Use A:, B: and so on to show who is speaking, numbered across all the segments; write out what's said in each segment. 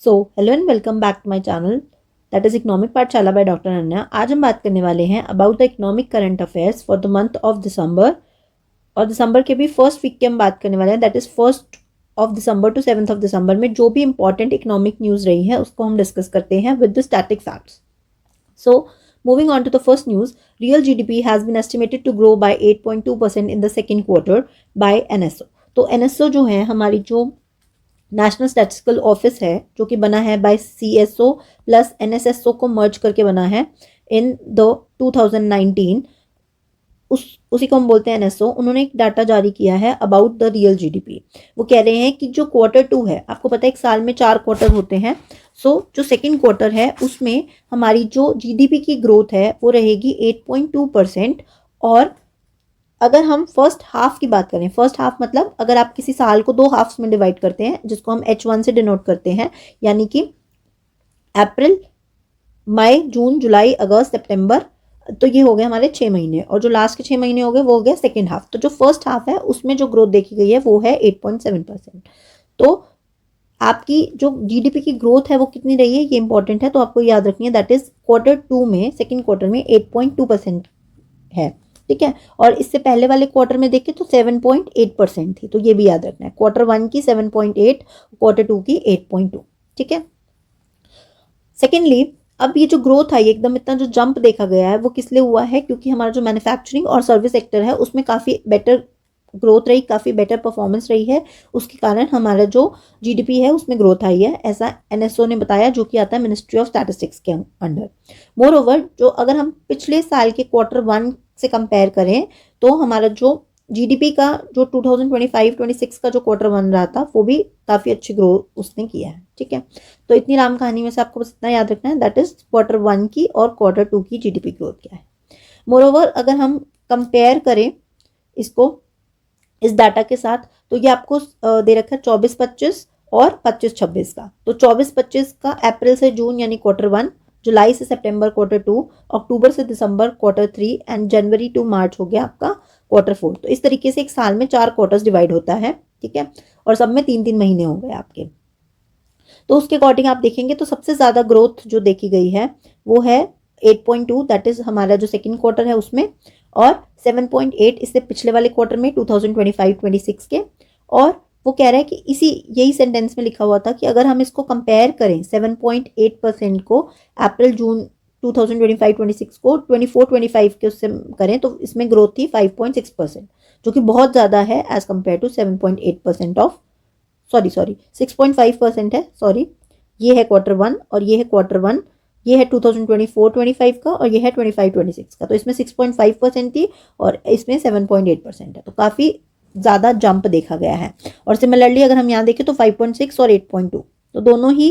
A: So hello and welcome back to my channel that is economic Pathshala by doctor Ananya. आज हम बात करने वाले हैं about the economic current affairs for the month of December. और दिसंबर के भी फर्स्ट वीक के हम बात करने वाले हैं, दैट इज 1 टू 7 में जो भी इंपॉर्टेंट इकोनॉमिक न्यूज़ रही है उसको हम डिस्कस करते हैं with the static facts. So, moving on to the first news, real GDP has been estimated to grow by 8.2% in the second quarter by NSO। तो NSO जो है हमारी जो नेशनल स्टैटिस्टिकल ऑफिस है, जो कि बना है बाय CSO प्लस NSSO को मर्ज करके बना है इन द 2019, उसी को हम बोलते हैं NSO। उन्होंने एक डाटा जारी किया है अबाउट द रियल GDP। वो कह रहे हैं कि जो Q2 है, आपको पता है एक साल में 4 क्वार्टर होते हैं। जो सेकेंड क्वार्टर है उसमें हमारी जो GDP की ग्रोथ है वो रहेगी 8.2%। और अगर हम फर्स्ट हाफ की बात करें, फर्स्ट हाफ मतलब अगर आप किसी साल को 2 हाफ्स में डिवाइड करते हैं, जिसको हम H1 से डिनोट करते हैं, यानी कि अप्रैल, मई, जून, जुलाई, अगस्त, सितंबर, तो ये हो गए हमारे 6 महीने। और जो लास्ट के 6 महीने हो गए वो हो गया सेकेंड हाफ। तो जो फर्स्ट हाफ है उसमें जो ग्रोथ देखी गई है वो है 8.7%। तो आपकी जो GDP की ग्रोथ है वो कितनी रही है ये इंपॉर्टेंट है, तो आपको याद रखनी है। दैट इज Q2 में, सेकेंड क्वार्टर में 8.2% है, ठीक है। और इससे पहले वाले क्वार्टर में देखें तो 7.8% थी, तो ये भी याद रखना है। Q1 की 7.8, Q2 की 8.2, ठीक है। सेकेंडली, अब ये जो ग्रोथ आई, एकदम इतना जो जंप देखा गया है वो किस लिए हुआ है, क्योंकि हमारा जो मैन्युफैक्चरिंग और सर्विस सेक्टर है उसमें काफ़ी बेटर ग्रोथ रही, काफ़ी बेटर परफॉर्मेंस रही है। उसके कारण हमारा जो GDP है उसमें ग्रोथ आई है, ऐसा NSO ने बताया, जो कि आता है मिनिस्ट्री ऑफ स्टैटिस्टिक्स के अंडर। मोर ओवर, जो अगर हम पिछले साल के Q1 से कंपेयर करें तो हमारा जो GDP का जो 2025-26 का जो Q1 रहा था वो भी काफ़ी अच्छी ग्रोथ उसने किया है, ठीक है। तो इतनी राम कहानी में से आपको बस इतना याद रखना है, दैट इज Q1 की और Q2 की GDP ग्रोथ क्या है। मोर ओवर, अगर हम कंपेयर करें इसको इस डाटा के साथ, तो ये आपको दे रखा है 24-25 और 25-26 का। तो 24-25 का अप्रैल से जून यानी Q1, जुलाई से सितंबर Q2, अक्टूबर से दिसंबर Q3 एंड जनवरी टू मार्च हो गया आपका Q4। तो इस तरीके से एक साल में 4 क्वार्टर्स डिवाइड होता है, ठीक है। और सब में 3-3 महीने हो गए आपके। तो उसके अकॉर्डिंग आप देखेंगे तो सबसे ज़्यादा ग्रोथ जो देखी गई है वो है 8.2, दैट इज हमारा जो सेकेंड क्वार्टर है उसमें, और 7.8 इससे पिछले वाले क्वार्टर में 2025-26 के। और वो कह रहा है कि इसी यही सेंटेंस में लिखा हुआ था कि अगर हम इसको कंपेयर करें 7.8% को अप्रैल जून 2025-26 को 24-25 के उससे करें तो इसमें ग्रोथ थी 5.6%, जो कि बहुत ज़्यादा है as compare to 7.8% of, sorry 6.5% है, सॉरी। ये है Q1 और ये है Q1, ये है 2024-25 का और ये है 25-26 का। तो इसमें 6.5% थी और इसमें 7.8% है, तो काफ़ी ज़्यादा जंप देखा गया है। और सिमिलरली अगर हम यहाँ देखें तो 5.6 और 8.2, तो दोनों ही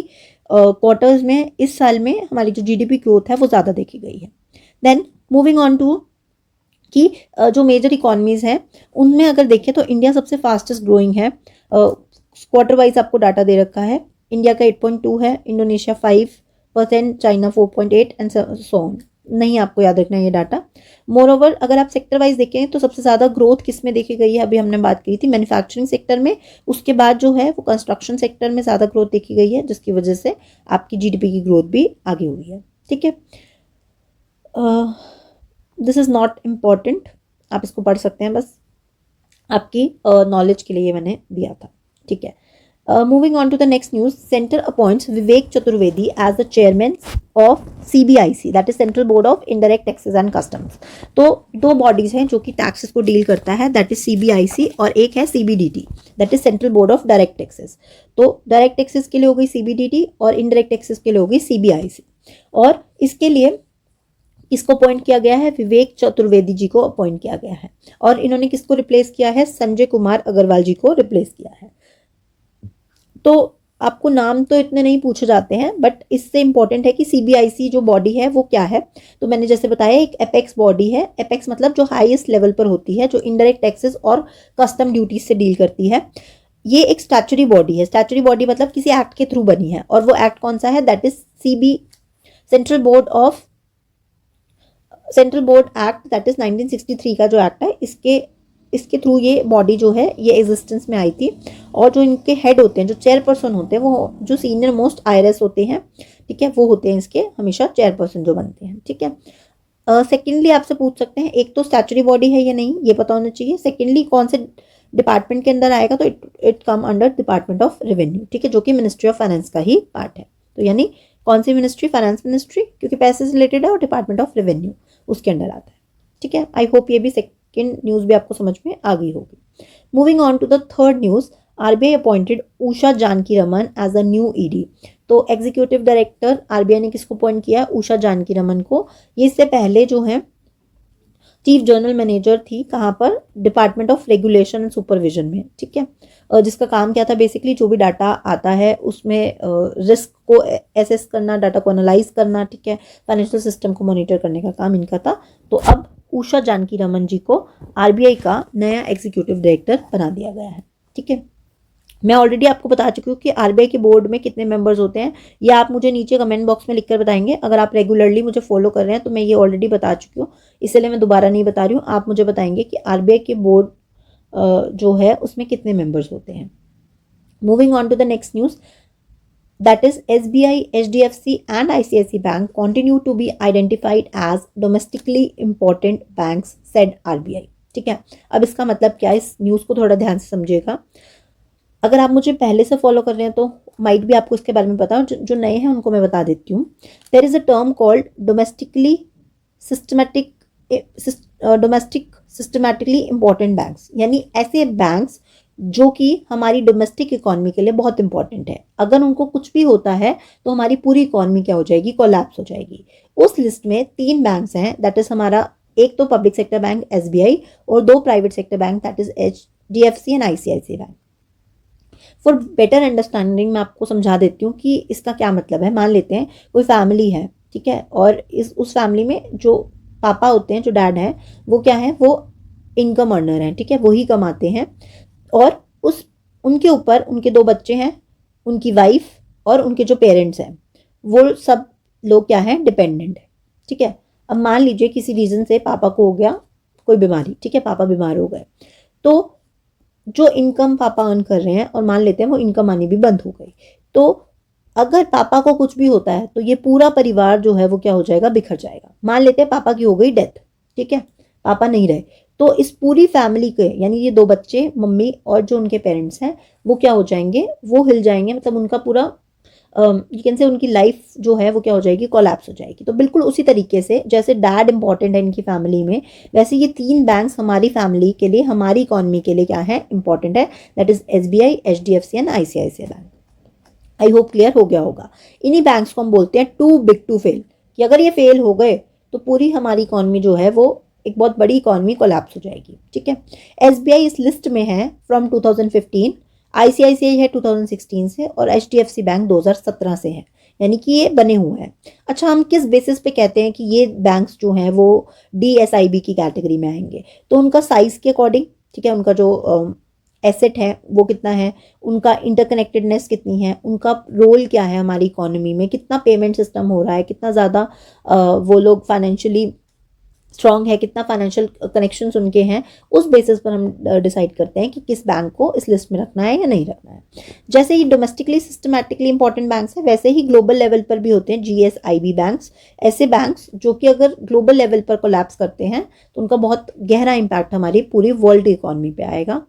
A: क्वार्टर्स में इस साल में हमारी जो GDP ग्रोथ है वो ज़्यादा देखी गई है। देन मूविंग ऑन टू कि जो मेजर इकॉनमीज़ हैं उनमें अगर देखें तो इंडिया सबसे फास्टेस्ट ग्रोइंग है। क्वार्टर वाइज आपको डाटा दे रखा है। इंडिया का 8.2 है, Indonesia 5%, China 4.8 and so on. नहीं आपको याद रखना है ये डाटा। मोर ओवर, अगर आप सेक्टर वाइज देखें तो सबसे ज़्यादा ग्रोथ किस में देखी गई है, अभी हमने बात की थी मैन्युफैक्चरिंग सेक्टर में। उसके बाद जो है वो कंस्ट्रक्शन सेक्टर में ज़्यादा ग्रोथ देखी गई है, जिसकी वजह से आपकी GDP की ग्रोथ भी आगे हुई है, ठीक है। दिस इज़ नॉट इम्पॉर्टेंट, आप इसको पढ़ सकते हैं, बस आपकी नॉलेज के लिए ये मैंने दिया था, ठीक है। Moving on to the next news, centre appoints Vivek Chaturvedi as the chairman of CBIC, that is central board of indirect taxes and customs. तो 2 बॉडीज हैं जो कि टैक्सेस को डील करता है, दैट इज CBIC, और एक है CBDT, that is central board of direct taxes. तो डायरेक्ट टैक्सेस के लिए हो गई CBDT और इनडायरेक्ट टैक्सेस के लिए हो गई CBIC। और इसके लिए इसको अपॉइंट किया गया है, विवेक चतुर्वेदी जी को अपॉइंट किया गया है। और इन्होंने किसको रिप्लेस किया है, संजय कुमार अग्रवाल जी को रिप्लेस किया है। तो आपको नाम तो इतने नहीं पूछे जाते हैं, बट इससे इंपॉर्टेंट है कि CBIC जो बॉडी है वो क्या है। तो मैंने जैसे बताया एक एपेक्स बॉडी है। एपेक्स मतलब जो हाईएस्ट लेवल पर होती है, जो इनडायरेक्ट टैक्सेस और कस्टम ड्यूटीज से डील करती है। ये एक स्टैचुरी बॉडी है। स्टैचुरी बॉडी मतलब किसी एक्ट के थ्रू बनी है, और वो एक्ट कौन सा है, that is central board act, that is 1963 का जो एक्ट है, इसके इसके थ्रू ये बॉडी जो है ये एग्जिस्टेंस में आई थी। और जो इनके हेड होते हैं, जो चेयरपर्सन होते हैं, वो जो सीनियर मोस्ट आईआरएस होते हैं, ठीक है, वो होते हैं इसके हमेशा चेयरपर्सन जो बनते हैं, ठीक है। सेकेंडली आपसे पूछ सकते हैं, एक तो स्टैचुटरी बॉडी है या नहीं, ये पता होना चाहिए। सेकेंडली कौन से डिपार्टमेंट के अंदर आएगा, तो it come under department of revenue, ठीक है, जो कि मिनिस्ट्री ऑफ फाइनेंस का ही पार्ट है। तो यानी कौन सी मिनिस्ट्री, फाइनेंस मिनिस्ट्री, क्योंकि पैसे से रिलेटेड है, और डिपार्टमेंट ऑफ रेवेन्यू उसके अंडर आता है, ठीक है। आई होप ये भी सेकेंड न्यूज भी आपको समझ में आ गई होगी। Moving on to the third news, RBI appointed Usha Janaki Raman as a new ED. तो एग्जीक्यूटिव डायरेक्टर आरबीआई ने किसको अपॉइंट किया, उषा जानकी रमन को। ये इससे पहले जो है चीफ जनरल मैनेजर थी, कहाँ पर, department of regulation and supervision में, ठीक है। जिसका काम क्या था, बेसिकली जो भी डाटा आता है उसमें रिस्क को एसेस करना, डाटा को एनालाइज करना, ठीक है, फाइनेंशियल सिस्टम को मॉनिटर करने का काम इनका था। तो अब उषा जानकी रमन जी को आरबीआई का नया एग्जीक्यूटिव डायरेक्टर बना दिया गया है, ठीक है। मैं ऑलरेडी आपको बता चुकी हूँ कि आरबीआई के बोर्ड में कितने मेंबर्स होते हैं, ये आप मुझे नीचे कमेंट बॉक्स में लिखकर बताएंगे। अगर आप रेगुलरली मुझे फॉलो कर रहे हैं तो मैं ये ऑलरेडी बता चुकी हूँ, इसलिए मैं दोबारा नहीं बता रही हूँ। आप मुझे बताएंगे कि आरबीआई के बोर्ड जो है उसमें कितने मेंबर्स होते हैं। Moving on to the next news, that is SBI, HDFC and ICICI Bank continue to be identified as domestically important banks, said RBI, ठीक है। अब इसका मतलब क्या है, इस न्यूज़ को थोड़ा ध्यान से समझिएगा। अगर आप मुझे पहले से फॉलो कर रहे हैं तो माइट भी आपको इसके बारे में पता हो, जो नए हैं उनको मैं बता देती हूँ। There is a term called domestically systematically important banks, यानी ऐसे बैंक्स जो कि हमारी डोमेस्टिक इकोनॉमी के लिए बहुत इंपॉर्टेंट है। अगर उनको कुछ भी होता है तो हमारी पूरी इकोनॉमी क्या हो जाएगी, कोलैप्स हो जाएगी। उस लिस्ट में 3 बैंक्स हैं, दैट इज हमारा एक तो पब्लिक सेक्टर बैंक एसबीआई और 2 private sector bank, that is HDFC and ICICI bank. For better understanding मैं आपको समझा देती हूँ कि इसका क्या मतलब है। मान लेते हैं कोई फैमिली है, ठीक है, और उस फैमिली में जो पापा होते हैं, जो डैड हैं, वो क्या है, वो इनकम अर्नर हैं, ठीक है, वही कमाते हैं। और उनके ऊपर उनके 2 बच्चे हैं, उनकी वाइफ और उनके जो पेरेंट्स हैं, वो सब लोग क्या है, डिपेंडेंट है, ठीक है। अब मान लीजिए किसी रीज़न से पापा को हो गया कोई बीमारी, ठीक है, पापा बीमार हो गए, तो जो इनकम पापा अर्न कर रहे हैं, और मान लेते हैं वो इनकम आनी भी बंद हो गई, तो अगर पापा को कुछ भी होता है तो ये पूरा परिवार जो है वो क्या हो जाएगा, बिखर जाएगा। मान लेते हैं पापा की हो गई डेथ, ठीक है, पापा नहीं रहे, तो इस पूरी फैमिली के, यानी ये 2 बच्चे, मम्मी और जो उनके पेरेंट्स हैं, वो क्या हो जाएंगे, वो हिल जाएंगे। मतलब उनका पूरा यू कैन से उनकी लाइफ जो है वो क्या हो जाएगी, कोलैप्स हो जाएगी। तो बिल्कुल उसी तरीके से जैसे डैड इंपॉर्टेंट है इनकी फैमिली में, वैसे ये 3 बैंक्स हमारी फैमिली के लिए, हमारी इकोनॉमी के लिए क्या है, इंपॉर्टेंट है, that is SBI, HDFC and ICICI bank. I hope clear हो गया होगा। इन्हीं बैंक्स को हम बोलते हैं टू बिग टू फेल, कि अगर ये फेल हो गए तो पूरी हमारी इकोनॉमी जो है वो एक बहुत बड़ी इकोनॉमी कोलैप्स हो जाएगी, ठीक है। एसबीआई इस लिस्ट में है फ्रॉम 2015, आईसीआईसीआई है 2016 से, और एचडीएफसी बैंक 2017 से है, यानी कि ये बने हुए हैं। अच्छा, हम किस बेसिस पे कहते हैं कि ये बैंक्स जो हैं वो डीएसआईबी की कैटेगरी में आएंगे, तो उनका साइज के अकॉर्डिंग, ठीक है, उनका जो एसेट है वो कितना है, उनका इंटरकनेक्टेडनेस कितनी है, उनका रोल क्या है हमारी इकोनॉमी में, कितना पेमेंट सिस्टम हो रहा है, कितना ज़्यादा वो लोग फाइनेंशियली स्ट्रॉन्ग है, कितना फाइनेंशियल कनेक्शंस उनके हैं, उस बेसिस पर हम डिसाइड करते हैं कि किस बैंक को इस लिस्ट में रखना है या नहीं रखना है। जैसे ये डोमेस्टिकली सिस्टमैटिकली इंपॉर्टेंट बैंक्स हैं, वैसे ही ग्लोबल लेवल पर भी होते हैं जीएसआईबी बैंक्स, ऐसे बैंक्स जो कि अगर ग्लोबल लेवल पर कोलैप्स करते हैं तो उनका बहुत गहरा इंपैक्ट हमारी पूरी वर्ल्ड इकोनॉमी पे आएगा।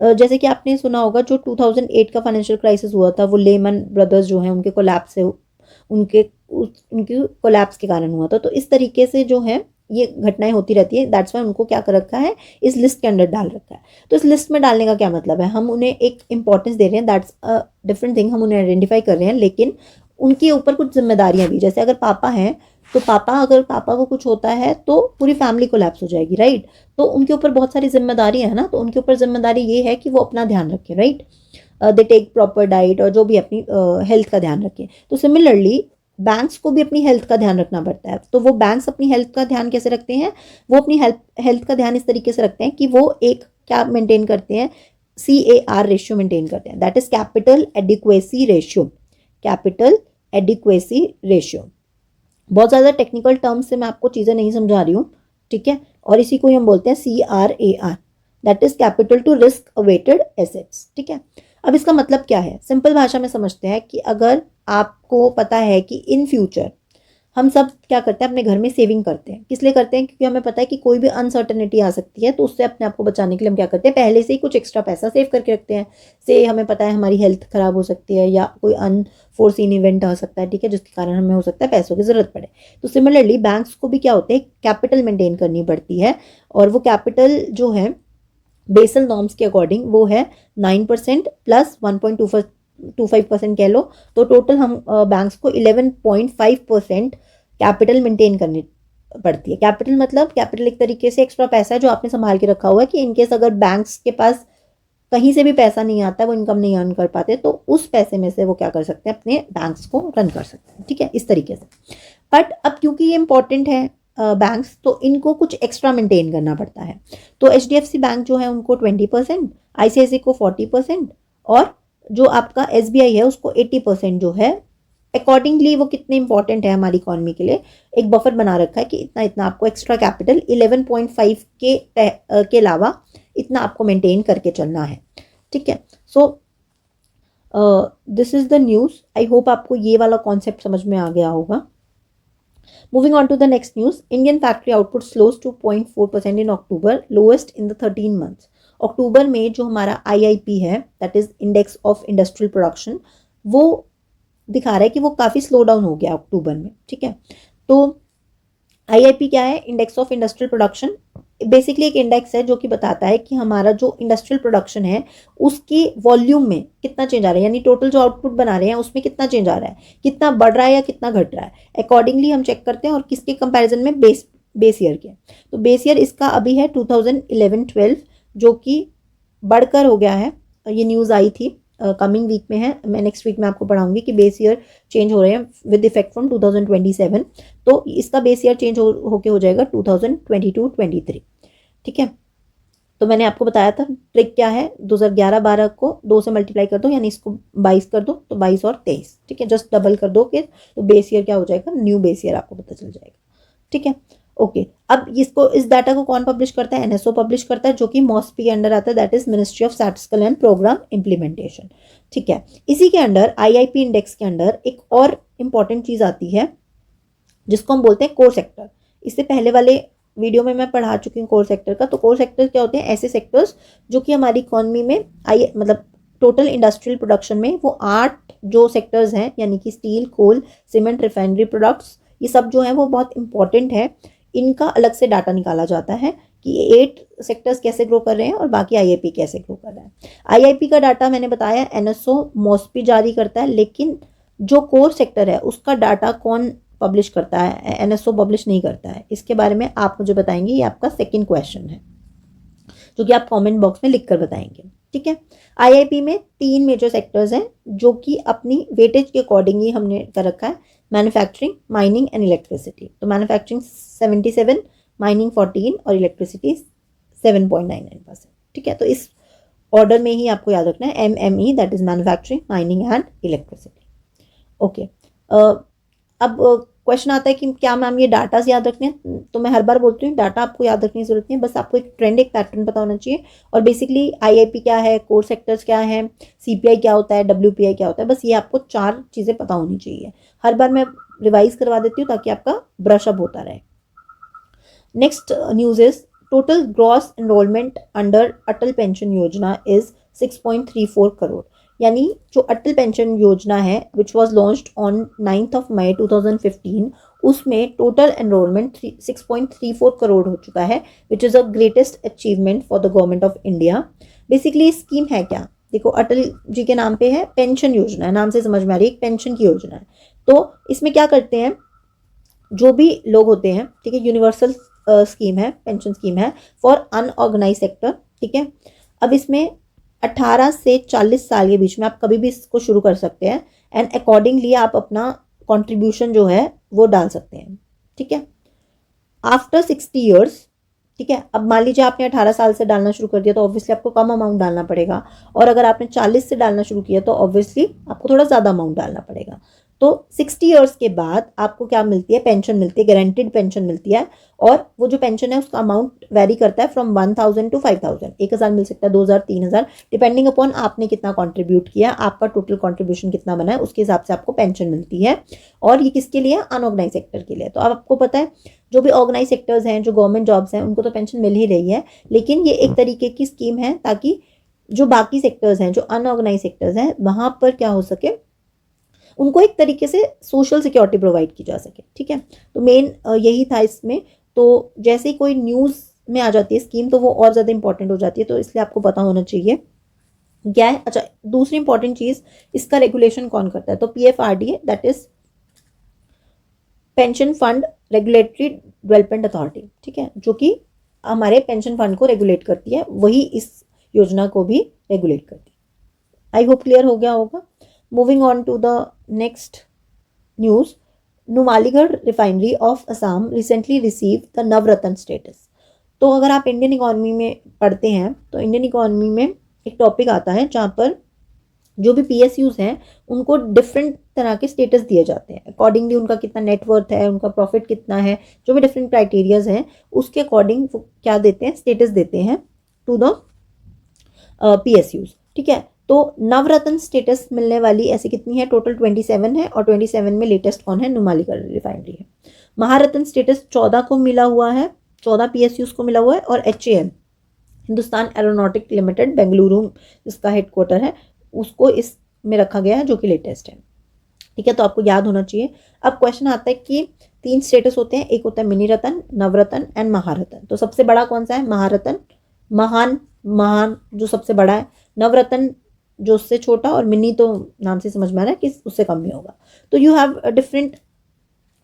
A: जैसे कि आपने सुना होगा जो 2008 का फाइनेंशियल क्राइसिस हुआ था, वो लेमन ब्रदर्स जो हैं उनके कोलैप्स से, उनके कोलैप्स के कारण हुआ था। तो इस तरीके से जो है ये घटनाएं होती रहती है, दैट्स वाई उनको क्या कर रखा है, इस लिस्ट के अंदर डाल रखा है। तो इस लिस्ट में डालने का क्या मतलब है, हम उन्हें एक इंपॉर्टेंस दे रहे हैं, दैट्स अ डिफरेंट थिंग, हम उन्हें आइडेंटिफाई कर रहे हैं, लेकिन उनके ऊपर कुछ जिम्मेदारियां भी, जैसे अगर पापा हैं तो अगर पापा को कुछ होता है तो पूरी फैमिली कोलैप्स हो जाएगी, राइट। तो उनके ऊपर बहुत सारी जिम्मेदारी है ना, तो उनके ऊपर जिम्मेदारी ये है कि वो अपना ध्यान रखें, right, they take proper diet, और जो भी अपनी हेल्थ का ध्यान रखें। तो सिमिलरली बैंक्स को भी अपनी हेल्थ का ध्यान रखना पड़ता है। तो वो बैंक्स अपनी हेल्थ का ध्यान कैसे रखते हैं, वो अपनी हेल्थ का ध्यान इस तरीके से रखते हैं कि वो एक क्या मेंटेन करते हैं, CAR रेशियो मेंटेन करते हैं, that is capital adequacy ratio, capital adequacy ratio. बहुत ज़्यादा टेक्निकल टर्म्स से मैं आपको चीज़ें नहीं समझा रही हूँ, ठीक है, और इसी को ही हम बोलते हैं CRAR, that is capital to risk weighted assets. ठीक है, अब इसका मतलब क्या है, सिंपल भाषा में समझते हैं कि अगर आपको पता है कि इन फ्यूचर हम सब क्या करते हैं, अपने घर में सेविंग करते हैं। किस लिए करते हैं? क्योंकि हमें पता है कि कोई भी अनसर्टेनिटी आ सकती है, तो उससे अपने आप को बचाने के लिए हम क्या करते हैं, पहले से ही कुछ एक्स्ट्रा पैसा सेव करके रखते हैं। से हमें पता है हमारी हेल्थ खराब हो सकती है या कोई अनफोर्सीन इवेंट आ सकता है, ठीक है, जिसके कारण हमें हो सकता है पैसों की जरूरत पड़े। तो सिमिलरली बैंक्स को भी क्या होते हैं, कैपिटल मेंटेन करनी पड़ती है, और वो कैपिटल जो है बेसल नॉर्म्स के अकॉर्डिंग वो है 9% प्लस 1.25% कह लो, तो टोटल हम बैंक्स को 11.5% कैपिटल मेंटेन करनी पड़ती है। कैपिटल मतलब कैपिटल एक तरीके से एक्स्ट्रा पैसा है जो आपने संभाल के रखा हुआ है कि इनकेस अगर बैंक्स के पास कहीं से भी पैसा नहीं आता, वो इनकम नहीं अर्न कर पाते, तो उस पैसे में से वो क्या कर सकते हैं, अपने बैंक्स को रन कर सकते हैं। ठीक है, इस तरीके से। बट अब क्योंकि ये इंपॉर्टेंट है बैंक्स, तो इनको कुछ एक्स्ट्रा मेंटेन करना पड़ता है। तो HDFC बैंक जो है उनको 20%, ICICI को 40%, और जो आपका SBI है उसको 80% जो है। अकॉर्डिंगली वो कितने इंपॉर्टेंट है हमारी इकोनॉमी के लिए, एक बफर बना रखा है कि इतना इतना आपको एक्स्ट्रा कैपिटल 11.5 के अलावा इतना आपको मेंटेन करके चलना है। ठीक है, so this is the news. I hope आपको ये वाला कॉन्सेप्ट समझ में आ गया होगा। Moving on to the next news, Indian factory output slows to 0.4% in October, lowest in the 13 months. अक्टूबर में जो हमारा IIP है, that is index of industrial production, वो दिखा रहा है कि वो काफ़ी स्लो डाउन हो गया अक्टूबर में। ठीक है, तो IIP क्या है, index of industrial production, basically एक इंडेक्स है जो कि बताता है कि हमारा जो इंडस्ट्रियल प्रोडक्शन है उसकी वॉल्यूम में कितना चेंज आ रहा है, यानी टोटल जो आउटपुट बना रहे हैं उसमें कितना चेंज आ रहा है, कितना बढ़ रहा है या कितना घट रहा है। अकॉर्डिंगली हम चेक करते हैं, और किसके कंपैरिजन में, बेस ईयर के। तो बेस ईयर इसका अभी है 2011-12, जो कि बढ़कर हो गया है। ये न्यूज़ आई थी, कमिंग वीक में है, मैं नेक्स्ट वीक में आपको पढ़ाऊंगी कि बेस ईयर चेंज हो रहे हैं विद इफेक्ट फ्रॉम 2027। तो इसका बेस ईयर चेंज होके हो जाएगा 2022-23। ठीक है, तो मैंने आपको बताया था ट्रिक क्या है, 2011-12 को 2 से मल्टीप्लाई कर दो, यानी इसको 22 कर दो, तो 22 और 23। ठीक है, जस्ट डबल कर दो के तो बेस ईयर क्या हो जाएगा, न्यू बेस ईयर आपको पता चल जाएगा। ठीक है, ओके। अब इसको, इस डाटा को कौन पब्लिश करता है, NSO पब्लिश करता है, जो कि MOSPI के अंडर आता है, that is ministry of statistical and programme implementation. ठीक है, इसी के अंडर IIP इंडेक्स के अंडर एक और इंपॉर्टेंट चीज आती है जिसको हम बोलते हैं कोर सेक्टर। इससे पहले वाले वीडियो में मैं पढ़ा चुकी हूँ कोर सेक्टर का। तो कोर सेक्टर क्या होते हैं, ऐसे सेक्टर्स जो कि हमारी इकोनॉमी में मतलब टोटल इंडस्ट्रियल प्रोडक्शन में वो 8 जो सेक्टर्स हैं, यानी कि स्टील, कोल, सीमेंट, रिफाइनरी प्रोडक्ट्स, ये सब जो है वो बहुत इंपॉर्टेंट है। इनका अलग से डाटा निकाला जाता है कि ये 8 सेक्टर्स कैसे ग्रो कर रहे हैं और बाकी IIP कैसे ग्रो कर रहा है। IIP का डाटा मैंने बताया NSO MOSPI जारी करता है, लेकिन जो कोर सेक्टर है उसका डाटा कौन पब्लिश करता है, NSO पब्लिश नहीं करता है। इसके बारे में आप मुझे बताएंगे, ये आपका सेकंड क्वेश्चन है जो कि आप कमेंट बॉक्स में लिखकर बताएंगे। ठीक है, IIP में 3 मेजर सेक्टर्स हैं जो कि अपनी वेटेज के अकॉर्डिंग ही हमने कर रखा है, मैन्युफैक्चरिंग, माइनिंग एंड इलेक्ट्रिसिटी। तो मैन्युफैक्चरिंग 77, माइनिंग 14 और इलेक्ट्रिसिटी 7.99%। ठीक है, तो इस ऑर्डर में ही आपको याद रखना है, MME, that is manufacturing, mining and electricity. Okay, अब क्वेश्चन आता है कि क्या मैम ये डाटा याद रखने हैं, तो मैं हर बार बोलती हूँ डाटा आपको याद रखने की जरूरत नहीं है, बस आपको एक ट्रेंड, एक पैटर्न पता होना चाहिए। और बेसिकली IIP क्या है, कोर सेक्टर्स क्या है, CPI क्या होता है, WPI क्या होता है, बस ये आपको 4 चीज़ें पता होनी चाहिए। हर बार मैं रिवाइज करवा देती हूँ ताकि आपका ब्रशअप होता रहे। Next news is total gross enrolment under Atal pension योजना इज 6.34 करोड़। यानी जो अटल पेंशन योजना है विच वॉज लॉन्च्ड ऑन 9 मई 2015, उसमें टोटल एनरोलमेंट 6.34 करोड़ हो चुका है, which is a greatest achievement for the government of India. Basically scheme है क्या, देखो अटल जी के नाम पे है, पेंशन योजना है, नाम से समझ में आ रही है, एक पेंशन की योजना है। तो इसमें क्या करते हैं, जो भी लोग होते हैं, ठीक है, यूनिवर्सल स्कीम है, पेंशन स्कीम है फॉर अनऑर्गेनाइज सेक्टर। ठीक है, अब इसमें 18 से 40 साल के बीच में आप कभी भी इसको शुरू कर सकते हैं, एंड अकॉर्डिंगली आप अपना कंट्रीब्यूशन जो है वो डाल सकते हैं। ठीक है, आफ्टर 60 ईयर्स, ठीक है, अब मान लीजिए आपने 18 साल से डालना शुरू कर दिया तो ऑब्वियसली आपको कम अमाउंट डालना पड़ेगा, और अगर आपने 40 से डालना शुरू किया तो ऑब्वियसली आपको थोड़ा ज़्यादा अमाउंट डालना पड़ेगा। तो 60 ईयर्स के बाद आपको क्या मिलती है, पेंशन मिलती है, गारंटीड पेंशन मिलती है। और वो जो पेंशन है उसका अमाउंट वेरी करता है फ्रॉम 1000 टू 5000, 1000 मिल सकता है, 2000, 3000, डिपेंडिंग अपॉन आपने कितना कंट्रीब्यूट किया, आपका टोटल कंट्रीब्यूशन कितना बना है, उसके हिसाब से आपको पेंशन मिलती है। और ये किसके लिए, अनऑर्गेनाइज सेक्टर के लिए। तो अब आपको पता है जो भी ऑर्गेनाइज सेक्टर्स हैं, जो गवर्नमेंट जॉब्स हैं, उनको तो पेंशन मिल ही रही है, लेकिन ये एक तरीके की स्कीम है ताकि जो बाकी सेक्टर्स हैं, जो अनऑर्गेनाइज सेक्टर्स हैं, वहां पर क्या हो सके, उनको एक तरीके से सोशल सिक्योरिटी प्रोवाइड की जा सके। ठीक है, तो मेन यही था इसमें। तो जैसे ही कोई न्यूज़ में आ जाती है स्कीम, तो वो और ज़्यादा इंपॉर्टेंट हो जाती है, तो इसलिए आपको पता होना चाहिए क्या है। अच्छा, दूसरी इंपॉर्टेंट चीज़, इसका रेगुलेशन कौन करता है, तो PFRDA, that is pension fund regulatory development authority. ठीक है, जो कि हमारे पेंशन फंड को रेगुलेट करती है, वही इस योजना को भी रेगुलेट करती है। आई होप क्लियर हो गया होगा। Moving on to the next news, Numaligarh refinery of Assam recently receive the Navratna status. तो अगर आप इंडियन इकोनॉमी में पढ़ते हैं, तो इंडियन इकोनॉमी में एक टॉपिक आता है जहाँ पर जो भी PSUs हैं उनको डिफरेंट तरह के स्टेटस दिए जाते हैं, अकॉर्डिंगली उनका कितना नेटवर्थ है, उनका प्रॉफिट कितना है, जो भी डिफरेंट क्राइटेरियाज हैं उसके अकॉर्डिंग क्या देते हैं, स्टेटस देते हैं टू द PSUs। ठीक है, तो नवरत्न स्टेटस मिलने वाली ऐसी कितनी है, टोटल 27 है, और 27 में लेटेस्ट कौन है, नुमालीगढ़ रिफाइनरी है। महारत्न स्टेटस 14 को मिला हुआ है, 14 PSUs को मिला हुआ है। और HAL, Hindustan aeronautic limited, Bengaluru जिसका हेडक्वार्टर है, उसको इस में रखा गया है, जो कि लेटेस्ट है। ठीक है, तो आपको याद होना चाहिए। अब क्वेश्चन आता है कि 3 स्टेटस होते हैं, एक होता है मिनी रत्न, नवरत्न एंड महारत्न। तो सबसे बड़ा कौन सा है, महारत्न, महान जो सबसे बड़ा है, नवरत्न जो उससे छोटा, और मिनी तो नाम से समझ में आ रहा है कि उससे कम ही होगा। तो यू हैव डिफरेंट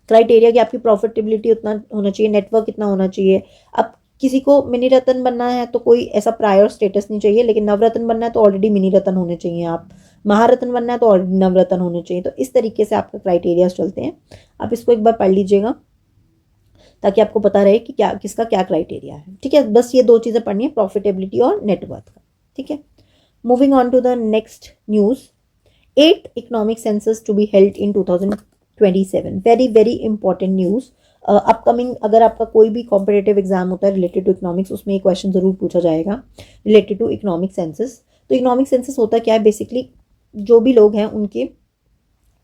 A: क्राइटेरिया कि आपकी प्रॉफिटेबिलिटी उतना होना चाहिए, नेटवर्क कितना होना चाहिए। अब किसी को मिनी रत्न बनना है तो कोई ऐसा प्रायर स्टेटस नहीं चाहिए, लेकिन नवरत्न बनना है तो ऑलरेडी मिनी रत्न होने चाहिए, आप महारत्न बनना है तो ऑलरेडी नवरत्न होने चाहिए। तो इस तरीके से आपके क्राइटेरियाज चलते हैं। आप इसको एक बार पढ़ लीजिएगा ताकि आपको पता रहे कि क्या किसका क्या क्राइटेरिया है। ठीक है, बस ये 2 चीज़ें पढ़नी है, प्रॉफिटेबिलिटी और नेटवर्थ का। ठीक है, moving on to the next news, 8 economic census to be held in 2027। Very very important news. Upcoming अगर आपका कोई भी कॉम्पिटेटिव एग्जाम होता है रिलेटेड टू इकोनॉमिक्स, उसमें एक क्वेश्चन जरूर पूछा जाएगा रिलेटेड टू इकोनॉमिक सेंसस। तो इकोनॉमिक सेंसस होता क्या है, बेसिकली जो भी लोग हैं उनके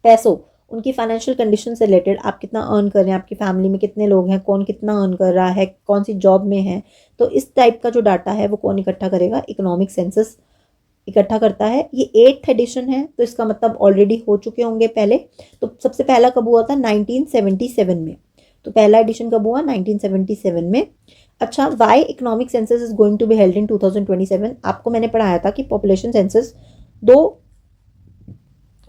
A: पैसों, उनकी फाइनेंशियल कंडीशन से रिलेटेड, आप कितना अर्न कर रहे हैं, आपकी फैमिली में कितने लोग हैं, कौन कितना अर्न कर रहा है, कौन सी जॉब में है, तो इस टाइप का जो डाटा है वो कौन इकट्ठा करेगा, इकोनॉमिक सेंसस इकट्ठा करता है। ये 8th एडिशन है, तो इसका मतलब ऑलरेडी हो चुके होंगे पहले। तो सबसे पहला कब हुआ था, 1977 में। तो पहला एडिशन कब हुआ, 1977 में। अच्छा, why economic census is going to be held in 2027। आपको मैंने पढ़ाया था कि पॉपुलेशन सेंसस 2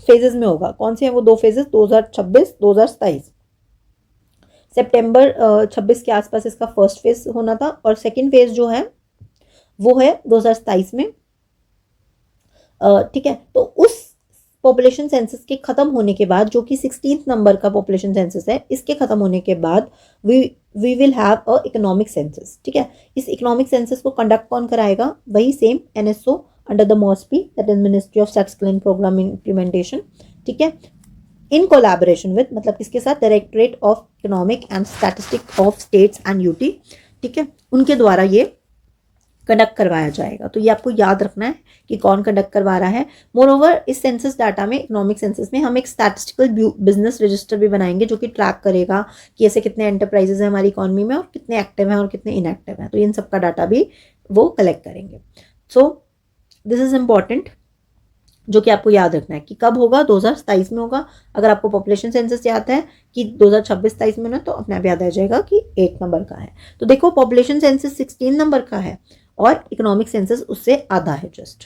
A: फेजेस में होगा। कौन से हैं वो 2 फेजेस, 2026, 2027। सितंबर 26 के आसपास इसका फर्स्ट फेज होना था, और सेकेंड फेज जो है वो है 2027 में। ठीक है, तो उस पॉपुलेशन सेंसस के खत्म होने के बाद, जो कि 16th नंबर का पॉपुलेशन सेंसस है, इसके खत्म होने के बाद we will have a economic census. ठीक है, इस इकोनॉमिक सेंसस को कंडक्ट कौन कराएगा, वही same NSO under the MOSPI, that is ministry of statistical and programme implementation. ठीक है, इन कोलैबोरेशन विद, मतलब किसके साथ, directorate of economic and statistic of states and UT। ठीक है, उनके द्वारा ये कंडक्ट करवाया जाएगा। तो ये आपको याद रखना है कि कौन कंडक्ट करवा रहा है। मोरओवर, इस सेंसस डाटा में, इकोनॉमिक सेंसस में, हम एक स्टैटिस्टिकल बिजनेस रजिस्टर भी बनाएंगे, जो कि ट्रैक करेगा कि ऐसे कितने एंटरप्राइजेज हैं हमारी इकोनॉमी में, और कितने एक्टिव हैं और कितने इनएक्टिव हैं। तो इन सब का डाटा भी वो कलेक्ट करेंगे। सो दिस इज इम्पॉर्टेंट, जो कि आपको याद रखना है कि कब होगा, 2027 में होगा। अगर आपको पॉपुलेशन सेंसस याद है कि 2026-27 में ना, तो अपने आप याद आ जाएगा कि 8 नंबर का है। तो देखो, पॉपुलेशन सेंसस 16 नंबर का है और इकोनॉमिक सेंसस उससे आधा है जस्ट।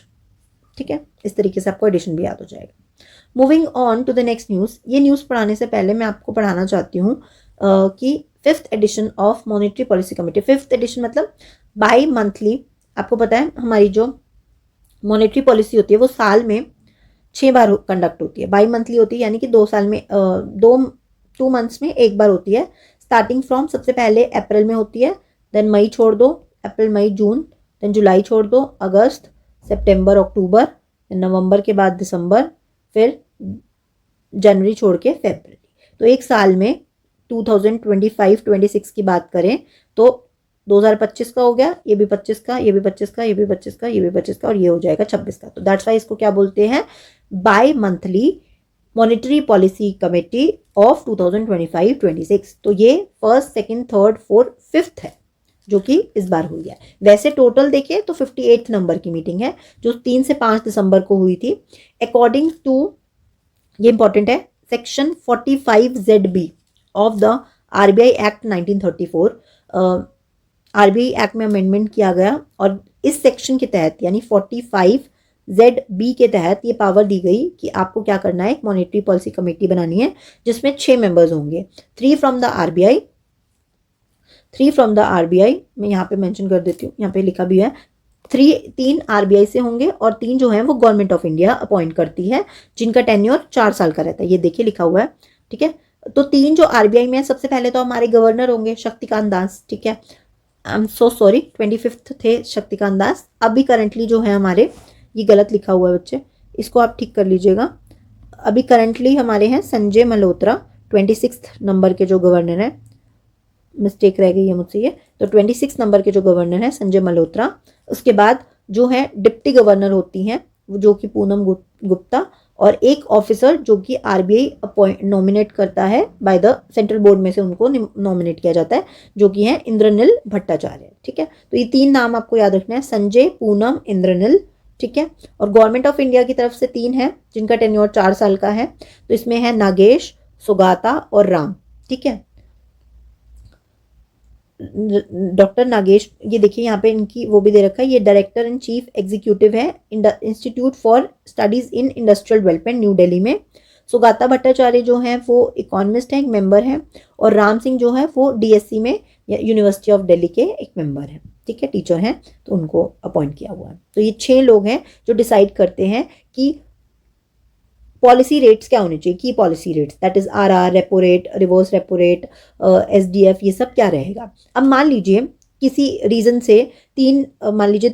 A: ठीक है, इस तरीके से आपको एडिशन भी याद हो जाएगा। Moving on to the next news, ये न्यूज़ पढ़ाने से पहले मैं आपको पढ़ाना चाहती हूँ कि 5th edition of monetary policy committee, 5th edition मतलब बाई मंथली, आपको पता है हमारी जो मॉनेटरी पॉलिसी होती है वो साल में 6 बार कंडक्ट होती है, बाई मंथली होती है, यानी कि 2 साल में 2 मंथ्स में 1 बार होती है। स्टार्टिंग फ्रॉम, सबसे पहले अप्रैल में होती है, देन मई छोड़ दो, अप्रैल मई जून, देन जुलाई छोड़ दो, अगस्त, सितंबर, अक्टूबर, नवंबर के बाद दिसंबर, फिर जनवरी छोड़ के फरवरी। तो एक साल में 2025-26 की बात करें तो 2025 का हो गया, ये भी 25 का, ये भी 25 का, ये भी 25 का, ये भी 25 का, और ये हो जाएगा 26 का। तो दैट्स वाई इसको क्या बोलते हैं, bimonthly monetary policy committee of 2025-26। तो ये first, second, third, fourth, fifth है जो कि इस बार हुई है। वैसे टोटल देखिए तो 58 नंबर की मीटिंग है जो 3 से 5 दिसंबर को हुई थी। अकॉर्डिंग टू, ये इंपॉर्टेंट है, section 45ZB of the RBI act 1934, RBI act में अमेंडमेंट किया गया और इस सेक्शन के तहत यानी 45ZB के तहत ये पावर दी गई कि आपको क्या करना है, एक मॉनेटरी पॉलिसी कमेटी बनानी है जिसमें 6 मेंबर्स होंगे, 3 from the RBI, 3 from the RBI, मैं यहाँ पे मेंशन कर देती हूँ, यहाँ पे लिखा भी है, 3 आरबीआई से होंगे और 3 जो है वो गवर्नमेंट ऑफ इंडिया अपॉइंट करती है जिनका टेन्योर 4 साल का रहता है। ये देखिए लिखा हुआ है, ठीक है। तो 3 जो आरबीआई में है, सबसे पहले तो हमारे गवर्नर होंगे शक्तिकांत दास, ठीक है। आई एम सो सॉरी, 25 थे शक्तिकांत दास। अभी करंटली जो है हमारे, ये गलत लिखा हुआ है बच्चे, इसको आप ठीक कर लीजिएगा। अभी करंटली हमारे हैं संजय मल्होत्रा, 26 नंबर के जो गवर्नर हैं, मिस्टेक रह गई है मुझसे ये, तो 26 नंबर के जो गवर्नर हैं संजय मल्होत्रा। उसके बाद जो है डिप्टी गवर्नर होती हैं जो कि पूनम गुप्ता, और एक ऑफिसर जो कि आरबीआई अपॉइंट नॉमिनेट करता है बाय द सेंट्रल बोर्ड में से, उनको नॉमिनेट किया जाता है, जो कि है इंद्रनील भट्टाचार्य, ठीक है। तो ये 3 नाम आपको याद रखना है, संजय, पूनम, इंद्रनील, ठीक है। और गवर्नमेंट ऑफ इंडिया की तरफ से 3 है जिनका टेन्योर 4 साल का है, तो इसमें है नागेश, सुगाता और राम, ठीक है। डॉक्टर नागेश, ये देखिए यहाँ पे इनकी वो भी दे रखा है, ये डायरेक्टर एंड चीफ एग्जीक्यूटिव है institute for studies in industrial development new Delhi में। सुगाता भट्टाचार्य जो है वो इकोनॉमिस्ट है, एक मेंबर है, और राम सिंह जो है वो डीएससी में यूनिवर्सिटी ऑफ दिल्ली के एक मेंबर है, ठीक है, टीचर हैं, तो उनको अपॉइंट किया हुआ है। तो ये 6 लोग हैं जो डिसाइड करते हैं कि पॉलिसी रेट्स क्या होने चाहिए, की policy rates, that is RR, repo rate, reverse repo rate, SDF, ये सब क्या रहेगा। अब मान लीजिए किसी रीजन से मान लीजिए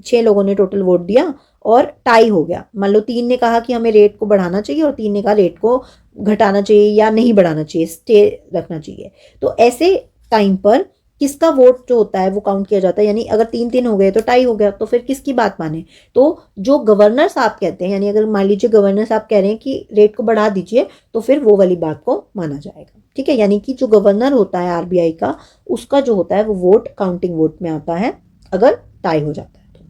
A: 6 लोगों ने टोटल वोट दिया और टाई हो गया। मान लो 3 ने कहा कि हमें रेट को बढ़ाना चाहिए और 3 ने कहा रेट को घटाना चाहिए या नहीं बढ़ाना चाहिए, स्टे रखना चाहिए। तो ऐसे टाइम पर किसका वोट जो होता है वो काउंट किया जाता है, यानी अगर 3-3 हो गए तो टाई हो गया, तो फिर किसकी बात माने। तो जो गवर्नर साहब कहते हैं, यानी अगर मान लीजिए गवर्नर साहब कह रहे हैं कि रेट को बढ़ा दीजिए, तो फिर वो वाली बात को माना जाएगा, ठीक है। यानी कि जो गवर्नर होता है आरबीआई का, उसका जो होता है वो वोट काउंटिंग वोट में आता है अगर टाई हो जाता है तो।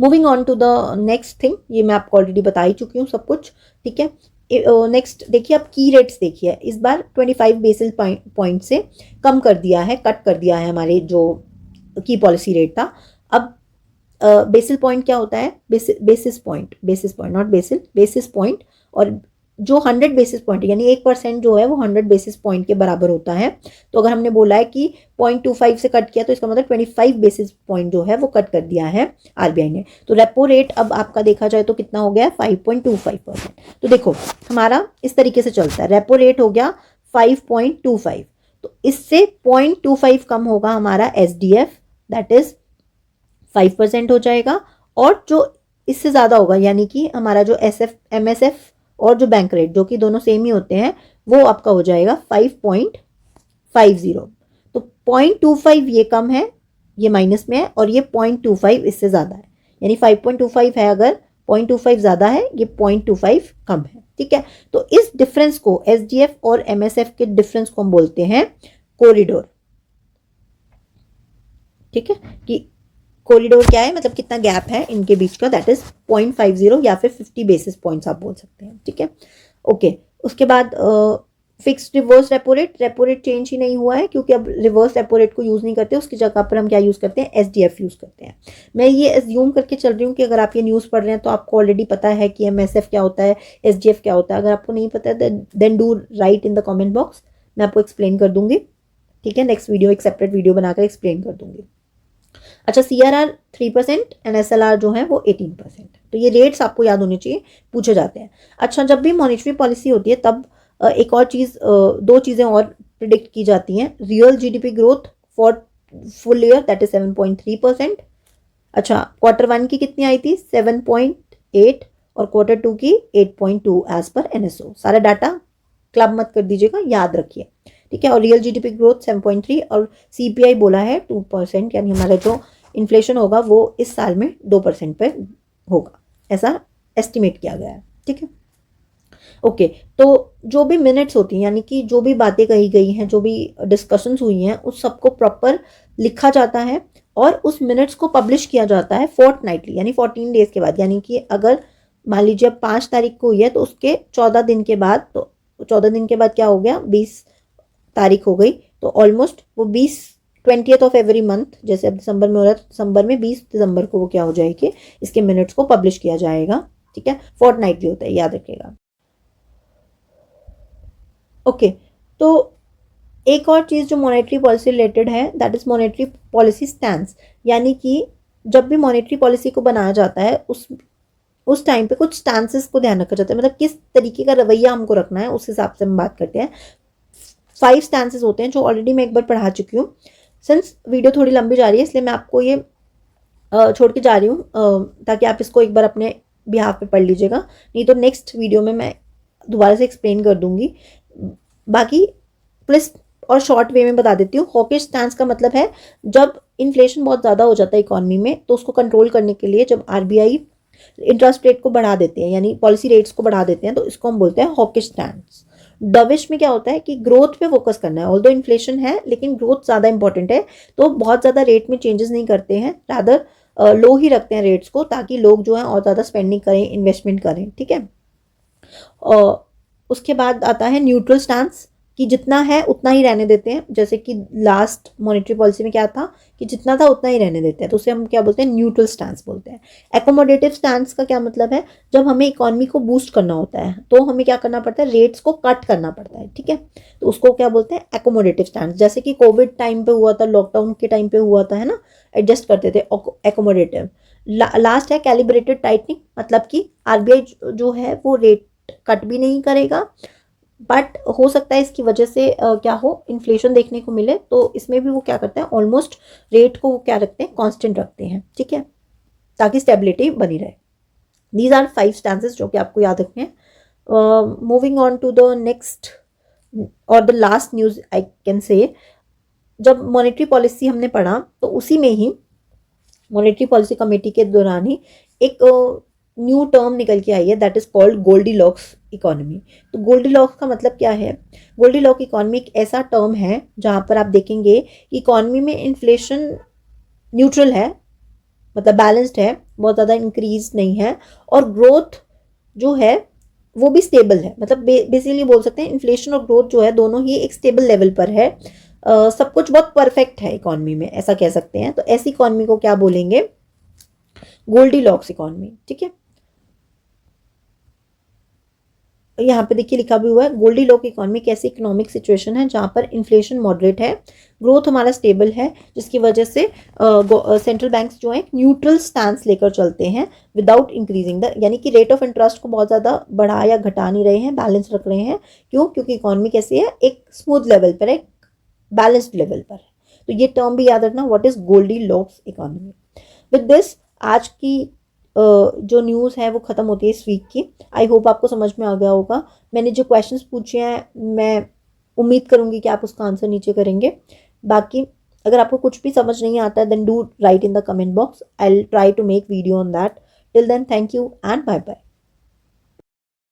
A: Moving on to the next thing, ये मैं आपको ऑलरेडी बता ही चुकी हूँ सब कुछ, ठीक है। नेक्स्ट देखिए, अब की रेट्स देखिए, इस बार 25 बेसिस पॉइंट से कम कर दिया है, कट कर दिया है हमारे जो की पॉलिसी रेट था। अब बेसिस पॉइंट क्या होता है, basis point not basis point, और जो 100 बेसिस पॉइंट यानी 1% जो है वो 100 बेसिस पॉइंट के बराबर होता है। तो अगर हमने बोला है कि 0.25 से कट किया तो इसका मतलब 25 बेसिस पॉइंट जो है वो कट कर दिया है आरबीआई ने। तो रेपो रेट अब आपका देखा जाए तो कितना हो गया, 5.25%। तो देखो हमारा इस तरीके से चलता है, रेपो रेट हो गया 5.25, तो इससे 0.25 कम होगा हमारा एसडीएफ, दैट इज 5% हो जाएगा, और जो इससे ज़्यादा होगा यानी कि हमारा जो एमएसएफ और जो बैंक रेट, जो कि दोनों सेम ही होते हैं, वो आपका हो जाएगा 5.50। तो 0.25 ये कम है, ये माइनस में है, और ये 0.25 इससे ज़्यादा है, यानी 5.25 है अगर, 0.25 ज़्यादा है, ये 0.25 कम है, ठीक है। तो इस डिफरेंस को, एसडीएफ और एमएसएफ के डिफरेंस को हम बोलते हैं कॉरिडोर, ठीक है। कि कॉरिडोर क्या है, मतलब कितना गैप है इनके बीच का, दैट इज 0.50 या फिर 50 बेसिस पॉइंट्स आप बोल सकते हैं, ठीक है, ओके। उसके बाद fixed reverse repo rate change ही नहीं हुआ है, क्योंकि अब रिवर्स रेपो रेट को यूज़ नहीं करते, उसकी जगह पर हम क्या यूज़ करते हैं, एसडीएफ यूज़ करते हैं। मैं ये एज्यूम करके चल रही हूँ कि अगर आप ये न्यूज़ पढ़ रहे हैं तो आपको ऑलरेडी पता है कि एमएसएफ क्या होता है, एसडीएफ क्या होता है। अगर आपको नहीं पता है then do write in the comment box, मैं आपको एक्सप्लेन कर दूंगी, ठीक है। नेक्स्ट वीडियो एक सेपरेट वीडियो बनाकर एक्सप्लेन कर दूंगी। अच्छा, CRR 3% एंड SLR जो है वो 18%। तो ये रेट्स आपको याद होने चाहिए, पूछे जाते हैं। अच्छा, जब भी मॉनेटरी पॉलिसी होती है तब एक और चीज़, 2 चीज़ें और प्रिडिक्ट की जाती हैं। Real GDP growth for full year, that is 7.3%। अच्छा, Q1 की कितनी आई थी, 7.8, और Q2 की 8.2 एज पर NSO। सारा डाटा क्लब मत कर दीजिएगा, याद रखिए, ठीक है। और रियल GDP ग्रोथ 7.3 और CPI बोला है 2%, यानी हमारा जो इन्फ्लेशन होगा वो इस साल में 2% पे होगा, ऐसा एस्टिमेट किया गया है, ठीक है। ओके, तो जो भी मिनट्स होती हैं, यानी कि जो भी बातें कही गई हैं, जो भी डिस्कशंस हुई हैं, उस सबको प्रॉपर लिखा जाता है और उस मिनट्स को पब्लिश किया जाता है फोर्टनाइटली, यानी 14 डेज के बाद। यानी कि अगर मान लीजिए अब 5 तारीख को हुई है तो उसके 14 दिन के बाद, तो 14 दिन के बाद क्या हो गया, 20 तारीख हो गई, तो ऑलमोस्ट वो 20th ऑफ एवरी मंथ, जैसे अब दिसंबर में हो रहा है तो दिसंबर में 20 दिसंबर को वो क्या हो जाएगी, इसके मिनट्स को पब्लिश किया जाएगा, ठीक है। फोर्टनाइटली होता है, याद रखिएगा। ओके, तो एक और चीज़ जो मॉनेटरी पॉलिसी रिलेटेड है, that is monetary policy stance. यानी कि जब भी मॉनेटरी पॉलिसी को बनाया जाता है उस टाइम पे कुछ स्टांसेस को ध्यान रखा जाता है, मतलब किस तरीके का रवैया हमको रखना है, उस हिसाब से हम बात करते हैं। 5 स्टांसेस होते हैं जो ऑलरेडी मैं एक बार पढ़ा चुकी हूँ। सिंस वीडियो थोड़ी लंबी जा रही है इसलिए मैं आपको ये छोड़ के जा रही हूँ, ताकि आप इसको एक बार अपने बिहाफ पे पढ़ लीजिएगा, नहीं तो नेक्स्ट वीडियो में मैं दोबारा से एक्सप्लेन कर दूंगी। बाकी प्लस और शॉर्ट वे में बता देती हूँ। हॉकिश स्टैंस का मतलब है जब इन्फ्लेशन बहुत ज़्यादा हो जाता है इकोनॉमी में, तो उसको कंट्रोल करने के लिए जब RBI इंटरेस्ट रेट को बढ़ा देते हैं, यानी पॉलिसी रेट्स को बढ़ा देते हैं, तो इसको हम बोलते हैं हॉकिश स्टैंस। डविश में क्या होता है कि ग्रोथ पे फोकस करना है, ऑल्दो इन्फ्लेशन है लेकिन ग्रोथ ज़्यादा इंपॉर्टेंट है, तो बहुत ज़्यादा रेट में चेंजेस नहीं करते हैं, रादर लो ही रखते हैं रेट्स को, ताकि लोग जो है और ज़्यादा स्पेंडिंग करें, इन्वेस्टमेंट करें, ठीक है। उसके बाद आता है न्यूट्रल स्टांस, कि जितना है उतना ही रहने देते हैं, जैसे कि लास्ट मॉनेटरी पॉलिसी में क्या था कि जितना था उतना ही रहने देते हैं, तो उसे हम क्या बोलते हैं, न्यूट्रल स्टांस बोलते हैं। एकोमोडेटिव स्टांस का क्या मतलब है, जब हमें इकोनॉमी को बूस्ट करना होता है तो हमें क्या करना पड़ता है, रेट्स को कट करना पड़ता है, ठीक है, तो उसको क्या बोलते हैं, एकोमोडेटिव स्टांस। जैसे कि कोविड टाइम पे हुआ था, लॉकडाउन के टाइम पे हुआ था, है ना, एडजस्ट करते थे, एकोमोडेटिव। लास्ट है कैलिब्रेटेड टाइटनिंग, मतलब कि RBI जो है वो रेट कट भी नहीं करेगा, बट हो सकता है इसकी वजह से क्या हो, इन्फ्लेशन देखने को मिले, तो इसमें भी वो क्या करते हैं, ऑलमोस्ट रेट को वो क्या रखते हैं, कांस्टेंट रखते हैं, ठीक है, ताकि स्टेबिलिटी बनी रहे। दीज आर 5 स्टांसेस जो कि आपको याद रखने हैं। Moving on to the next और the last news I can say, जब मॉनेटरी पॉलिसी हमने पढ़ा तो उसी में ही मॉनेटरी पॉलिसी कमेटी के दौरान ही एक न्यू टर्म निकल के आई है, that is called Goldilocks economy. तो गोल्डीलॉक्स का मतलब क्या है, गोल्डीलॉक्स इकोनॉमी एक ऐसा टर्म है जहां पर आप देखेंगे कि इकोनॉमी में इन्फ्लेशन न्यूट्रल है, मतलब बैलेंस्ड है, बहुत ज़्यादा इंक्रीज नहीं है, और ग्रोथ जो है वो भी स्टेबल है, मतलब बेसिकली बोल सकते हैं इन्फ्लेशन और ग्रोथ जो है दोनों ही एक स्टेबल लेवल पर है। सब कुछ बहुत परफेक्ट है इकोनॉमी में, ऐसा कह सकते हैं। तो ऐसी इकोनॉमी को क्या बोलेंगे, गोल्डीलॉक्स इकोनॉमी, ठीक है। यहाँ पे देखिए लिखा भी हुआ है, गोल्डीलॉक्स इकोनॉमी एक ऐसी इकोनॉमिक सिचुएशन है जहाँ पर इन्फ्लेशन मॉडरेट है, ग्रोथ हमारा स्टेबल है, जिसकी वजह से सेंट्रल बैंक्स जो है न्यूट्रल स्टैंस लेकर चलते हैं विदाउट इंक्रीजिंग द, यानी कि रेट ऑफ इंटरेस्ट को बहुत ज़्यादा बढ़ा या घटा नहीं रहे हैं, बैलेंस रख रहे हैं। क्यों, क्योंकि इकोनॉमी कैसी है, एक स्मूथ लेवल पर है, बैलेंस्ड लेवल पर है। तो ये टर्म भी याद रखना, what is Goldilocks economy. With this आज की जो न्यूज़ है वो ख़त्म होती है इस वीक की। आई होप आपको समझ में आ गया होगा। मैंने जो क्वेश्चंस पूछे हैं मैं उम्मीद करूँगी कि आप उसका आंसर नीचे करेंगे। बाकी अगर आपको कुछ भी समझ नहीं आता है then do write in the comment box, I will try to make video on that. Till then thank you and bye bye.